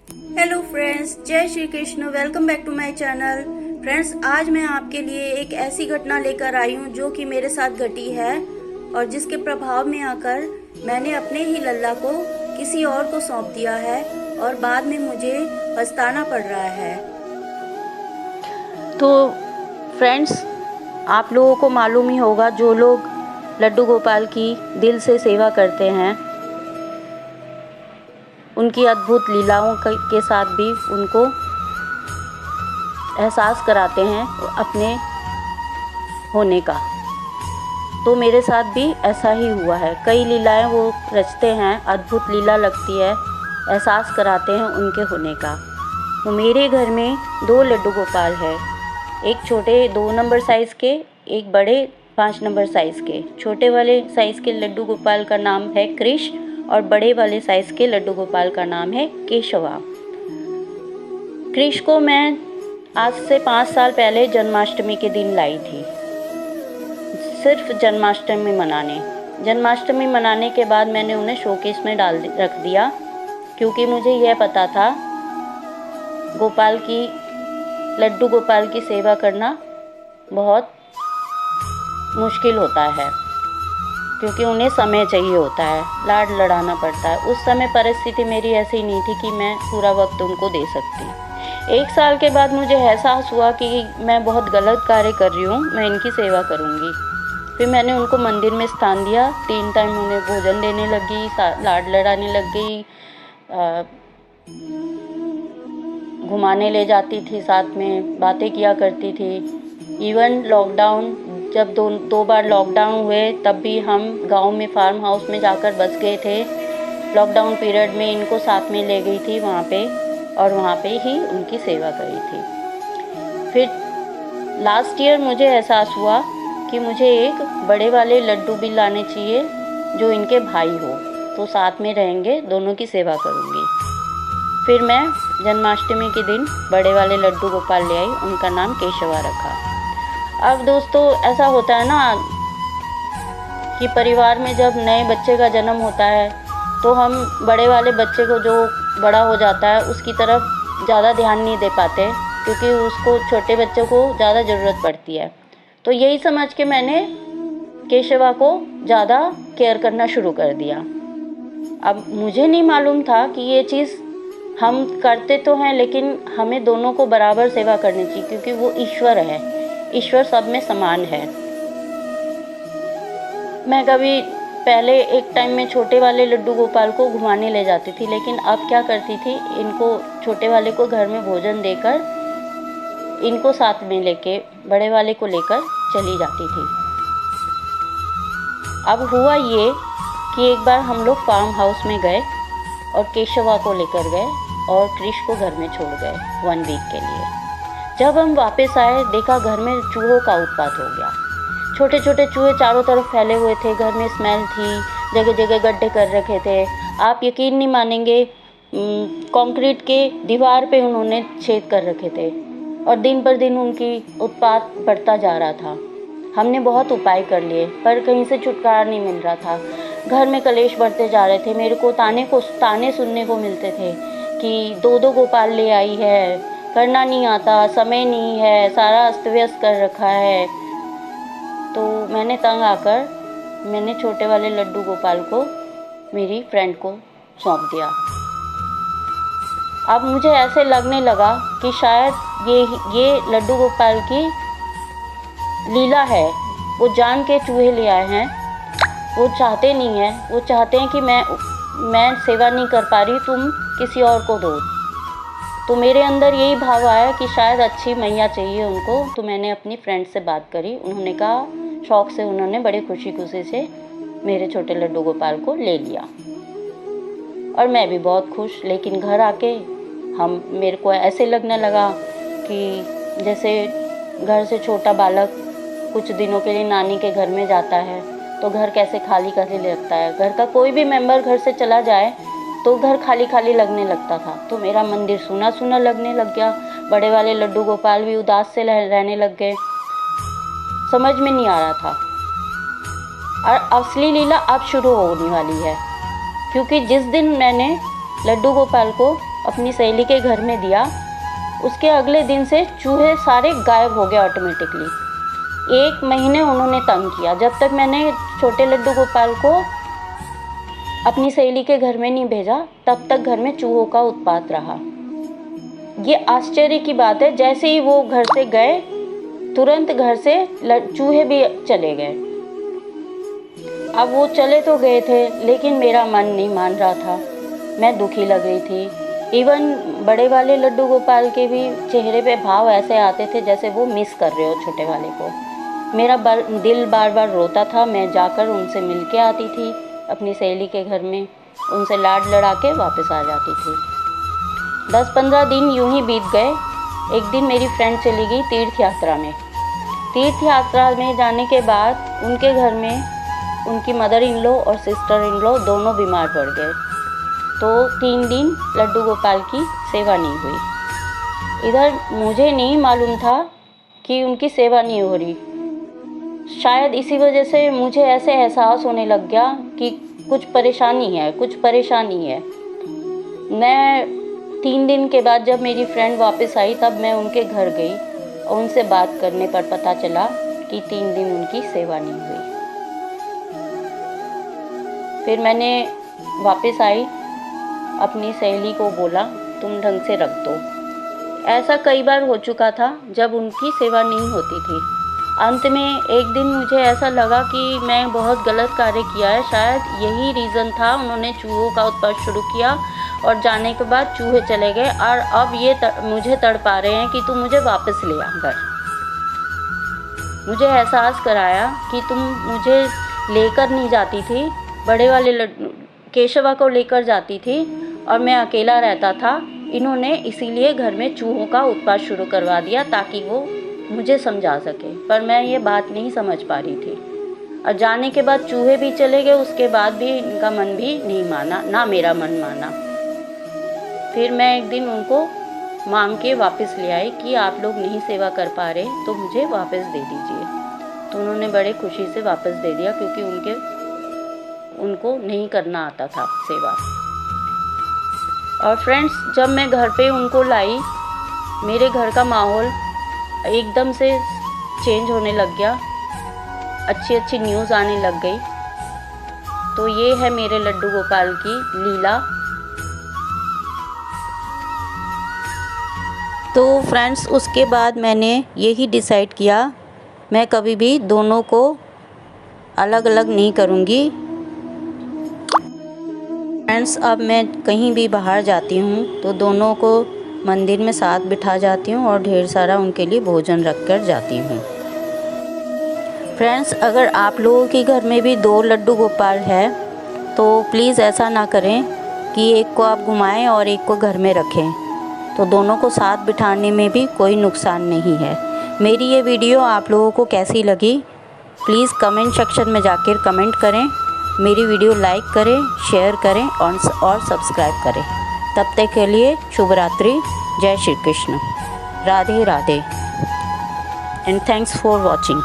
Hello friends, जय Shri Krishna. Welcome back to my channel. Friends, आज मैं आपके लिए एक ऐसी घटना लेकर आई हूँ जो कि मेरे साथ घटी है और जिसके प्रभाव में आकर मैंने अपने ही लल्ला को किसी और को सौंप दिया है और बाद में मुझे पछताना पड़ रहा है। तो फ्रेंड्स, आप लोगों को मालूम ही होगा, जो लोग लड्डू गोपाल की दिल से सेवा करते हैं, उनकी अद्भुत लीलाओं के साथ भी उनको एहसास कराते हैं अपने होने का। तो मेरे साथ भी ऐसा ही हुआ है। कई लीलाएं वो रचते हैं, अद्भुत लीला लगती है, एहसास कराते हैं उनके होने का। तो मेरे घर में 2 लड्डू गोपाल है, एक छोटे 2 नंबर साइज़ के, एक बड़े 5 नंबर साइज़ के। छोटे वाले साइज़ के लड्डू गोपाल का नाम है कृष और बड़े वाले साइज़ के लड्डू गोपाल का नाम है केशवा। कृष को मैं आज से 5 साल पहले जन्माष्टमी के दिन लाई थी, सिर्फ जन्माष्टमी मनाने के बाद मैंने उन्हें शोकेस में रख दिया, क्योंकि मुझे यह पता था लड्डू गोपाल की सेवा करना बहुत मुश्किल होता है, क्योंकि उन्हें समय चाहिए होता है, लाड लड़ाना पड़ता है। उस समय परिस्थिति मेरी ऐसी नहीं थी कि मैं पूरा वक्त उनको दे सकती। 1 साल के बाद मुझे एहसास हुआ कि मैं बहुत गलत कार्य कर रही हूँ, मैं इनकी सेवा करूँगी। फिर मैंने उनको मंदिर में स्थान दिया, 3 टाइम उन्हें भोजन देने लगी, लाड लड़ाने लग गई, घुमाने ले जाती थी, साथ में बातें किया करती थी। इवन लॉकडाउन, जब 2 बार लॉकडाउन हुए, तब भी हम गांव में फार्म हाउस में जाकर बस गए थे। लॉकडाउन पीरियड में इनको साथ में ले गई थी वहाँ पे, और वहाँ पे ही उनकी सेवा करी थी। फिर लास्ट ईयर मुझे एहसास हुआ कि मुझे एक बड़े वाले लड्डू भी लाने चाहिए जो इनके भाई हो, तो साथ में रहेंगे, दोनों की सेवा करूँगी। फिर मैं जन्माष्टमी के दिन बड़े वाले लड्डू गोपाल ले आई, उनका नाम केशवा रखा। अब दोस्तों, ऐसा होता है ना कि परिवार में जब नए बच्चे का जन्म होता है तो हम बड़े वाले बच्चे को, जो बड़ा हो जाता है, उसकी तरफ ज़्यादा ध्यान नहीं दे पाते, क्योंकि उसको, छोटे बच्चे को ज़्यादा ज़रूरत पड़ती है। तो यही समझ के मैंने केशवा को ज़्यादा केयर करना शुरू कर दिया। अब मुझे नहीं मालूम था कि ये चीज़ हम करते तो हैं, लेकिन हमें दोनों को बराबर सेवा करनी चाहिए, क्योंकि वो ईश्वर है, ईश्वर सब में समान है। मैं कभी पहले एक टाइम में छोटे वाले लड्डू गोपाल को घुमाने ले जाती थी, लेकिन अब क्या करती थी, इनको, छोटे वाले को घर में भोजन देकर इनको साथ में लेके बड़े वाले को लेकर चली जाती थी। अब हुआ ये कि एक बार हम लोग फार्म हाउस में गए और केशवा को लेकर गए और कृष को घर में छोड़ गए 1 वीक के लिए। जब हम वापस आए, देखा घर में चूहों का उत्पात हो गया। छोटे छोटे चूहे चारों तरफ फैले हुए थे, घर में स्मेल थी, जगह जगह गड्ढे कर रखे थे। आप यकीन नहीं मानेंगे, कंक्रीट के दीवार पे उन्होंने छेद कर रखे थे और दिन पर दिन उनकी उत्पात बढ़ता जा रहा था। हमने बहुत उपाय कर लिए, पर कहीं से छुटकारा नहीं मिल रहा था। घर में कलेश बढ़ते जा रहे थे। मेरे को ताने सुनने को मिलते थे कि 2-2 गोपाल ले आई है, करना नहीं आता, समय नहीं है, सारा अस्त व्यस्त कर रखा है। तो मैंने तंग आकर मैंने छोटे वाले लड्डू गोपाल को मेरी फ्रेंड को सौंप दिया। अब मुझे ऐसे लगने लगा कि शायद ये लड्डू गोपाल की लीला है, वो जान के चूहे ले आए हैं। वो चाहते नहीं हैं, वो चाहते हैं कि मैं सेवा नहीं कर पा रही, तुम किसी और को दो। तो मेरे अंदर यही भाव आया कि शायद अच्छी मैया चाहिए उनको। तो मैंने अपनी फ्रेंड से बात करी, उन्होंने कहा, शौक़ से उन्होंने बड़े खुशी से मेरे छोटे लड्डू गोपाल को ले लिया और मैं भी बहुत खुश। लेकिन घर आके मेरे को ऐसे लगने लगा कि जैसे घर से छोटा बालक कुछ दिनों के लिए नानी के घर में जाता है तो घर कैसे खाली खाली लगता है, घर का कोई भी मेंबर घर से चला जाए तो घर खाली खाली लगने लगता था। तो मेरा मंदिर सूना सूना लगने लग गया। बड़े वाले लड्डू गोपाल भी उदास से रहने लग गए। समझ में नहीं आ रहा था। और असली लीला अब शुरू होने वाली है, क्योंकि जिस दिन मैंने लड्डू गोपाल को अपनी सहेली के घर में दिया, उसके अगले दिन से चूहे सारे गायब हो गए ऑटोमेटिकली। 1 महीने उन्होंने तंग किया। जब तक मैंने छोटे लड्डू गोपाल को अपनी सहेली के घर में नहीं भेजा, तब तक घर में चूहों का उत्पात रहा। ये आश्चर्य की बात है, जैसे ही वो घर से गए तुरंत घर से चूहे भी चले गए। अब वो चले तो गए थे, लेकिन मेरा मन नहीं मान रहा था, मैं दुखी लग रही थी। इवन बड़े वाले लड्डू गोपाल के भी चेहरे पे भाव ऐसे आते थे जैसे वो मिस कर रहे हो छोटे वाले को। मेरा दिल बार बार रोता था। मैं जाकर उनसे मिल के आती थी अपनी सहेली के घर में, उनसे लाड लड़ा के वापस आ जाती थी। 10-15 दिन यूं ही बीत गए। एक दिन मेरी फ्रेंड चली गई तीर्थ यात्रा में। तीर्थ यात्रा में जाने के बाद उनके घर में उनकी मदर इन लॉ और सिस्टर इन लॉ दोनों बीमार पड़ गए, तो 3 दिन लड्डू गोपाल की सेवा नहीं हुई। इधर मुझे नहीं मालूम था कि उनकी सेवा नहीं हो रही। शायद इसी वजह से मुझे ऐसे एहसास होने लग गया कि कुछ परेशानी है। मैं 3 दिन के बाद जब मेरी फ्रेंड वापस आई, तब मैं उनके घर गई और उनसे बात करने पर पता चला कि 3 दिन उनकी सेवा नहीं हुई। फिर मैंने वापस आई, अपनी सहेली को बोला तुम ढंग से रख दो। ऐसा कई बार हो चुका था जब उनकी सेवा नहीं होती थी। अंत में एक दिन मुझे ऐसा लगा कि मैं बहुत गलत कार्य किया है। शायद यही रीज़न था, उन्होंने चूहों का उत्पात शुरू किया और जाने के बाद चूहे चले गए, और अब ये मुझे तड़पा रहे हैं कि तुम मुझे वापस ले आ घर। मुझे एहसास कराया कि तुम मुझे लेकर नहीं जाती थी, बड़े वाले केशवा को लेकर जाती थी और मैं अकेला रहता था। इन्होंने इसीलिए घर में चूहों का उत्पात शुरू करवा दिया ताकि वो मुझे समझा सके, पर मैं ये बात नहीं समझ पा रही थी। और जाने के बाद चूहे भी चले गए, उसके बाद भी इनका मन भी नहीं माना, ना मेरा मन माना। फिर मैं एक दिन उनको मांग के वापस ले आई कि आप लोग नहीं सेवा कर पा रहे तो मुझे वापस दे दीजिए। तो उन्होंने बड़े खुशी से वापस दे दिया, क्योंकि उनको नहीं करना आता था सेवा। और फ्रेंड्स, जब मैं घर पे उनको लाई, मेरे घर का माहौल एकदम से चेंज होने लग गया, अच्छी न्यूज़ आने लग गई। तो ये है मेरे लड्डू गोपाल की लीला। तो फ्रेंड्स, उसके बाद मैंने यही डिसाइड किया, मैं कभी भी दोनों को अलग अलग नहीं करूँगी। फ्रेंड्स, अब मैं कहीं भी बाहर जाती हूँ तो दोनों को मंदिर में साथ बिठा जाती हूँ और ढेर सारा उनके लिए भोजन रख कर जाती हूँ। फ्रेंड्स, अगर आप लोगों के घर में भी 2 लड्डू गोपाल है तो प्लीज़ ऐसा ना करें कि एक को आप घुमाएं और एक को घर में रखें, तो दोनों को साथ बिठाने में भी कोई नुकसान नहीं है। मेरी ये वीडियो आप लोगों को कैसी लगी, प्लीज़ कमेंट सेक्शन में जाकर कमेंट करें। मेरी वीडियो लाइक करें, शेयर करें और सब्सक्राइब करें। तब तक के लिए शुभ रात्रि, जय Shri Krishna, Radhe Radhe, and thanks for watching.